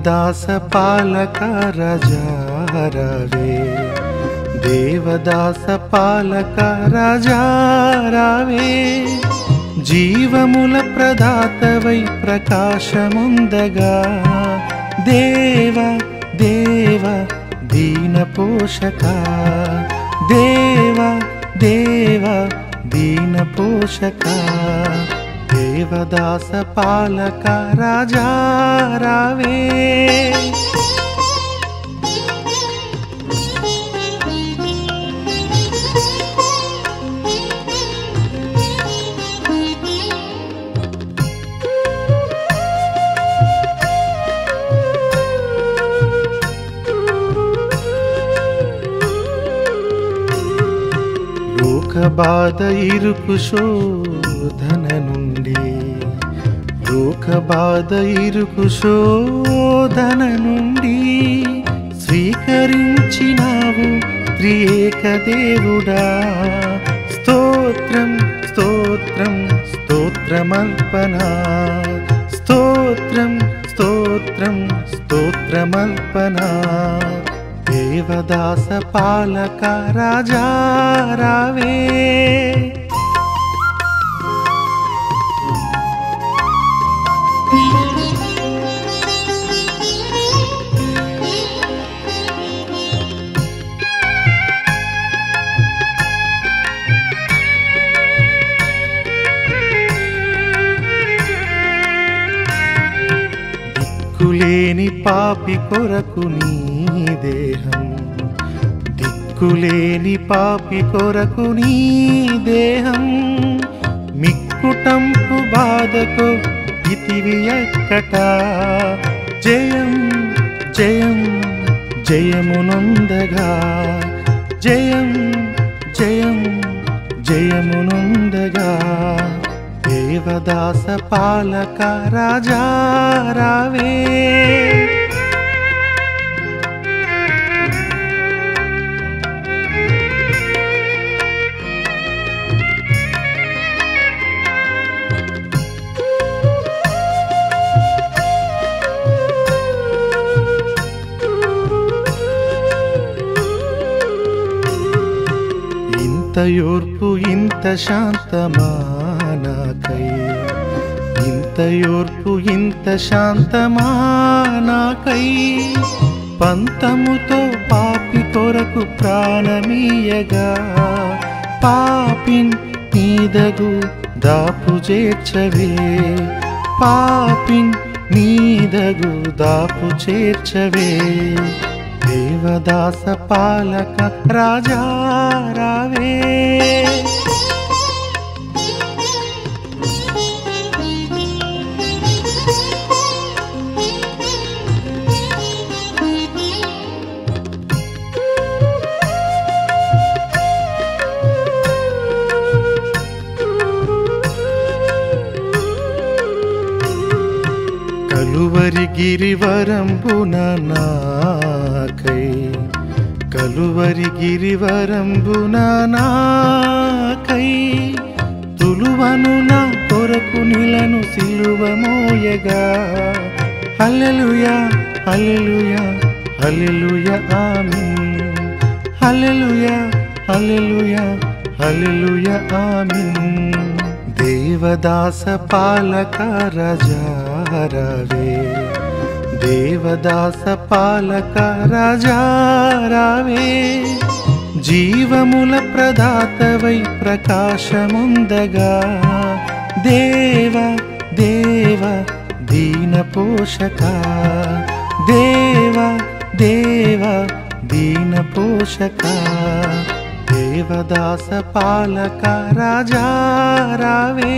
దేవదాస పాలక రాజా రావే, దేవదాస పాలక రాజా రావే, జీవముల ప్రదాతవై ప్రకాశముందగా, దేవ దేవ దీన పోషక, దేవ దేవ దీన పోషక, దేవదాస పాలక రాజా రావే. లోకబాధ ఇరుకు శోధన నుండి, లోకబాధ ఇరుకు శోధన నుండి స్వీకరించినావు త్రియేక దేవుడా. స్తోత్రం స్తోత్రం స్తోత్రమర్పణ, స్తోత్రం స్తోత్రం స్తోత్రమర్పణ, దేవదాస పాలక రాజా రావే. దిక్కులేని పాపి కొరకు నీ దేహం, దిక్కులేని పాపి కొరకు నీ దేహం, మిక్కుటంపు బాధకు ఇతివి ఎక్కట, జయం జయం జయమునందగా, జయం జయం జయమునందగా, దేవదాస పాలక రాజా రావే. ఇంత యోర్పు ఇంత శాంతమా నాకై, ఇంత యోర్పు ఇంత శాంతమా నాకై, పంతముతో పాపి కొరకు ప్రాణమీయగా, పాపిన్ నీదగు దాపు చేర్చవే, పాపిన్ నీదగు దాపు చేర్చవే, దేవదాస పాలక రాజా రావే. కలువరి గిరివరంబున నాకై, కలువరి గిరివరంబున నాకై, తులువను నా కొరకు నిలను సిలువ మోయగా, హల్లెలూయా హల్లెలూయా హల్లెలూయా ఆమేన్, హల్లెలూయా హల్లెలూయా హల్లెలూయా ఆమేన్, దేవదాస పాలక రాజా రావే, దేవదాస పాలక రాజా రావే, జీవముల ప్రదాతవై ప్రకాశముందగా, దేవ దేవ దీన పోషక, దేవ దేవ దీన పోషక, దేవదాస పాలక రాజా రావే.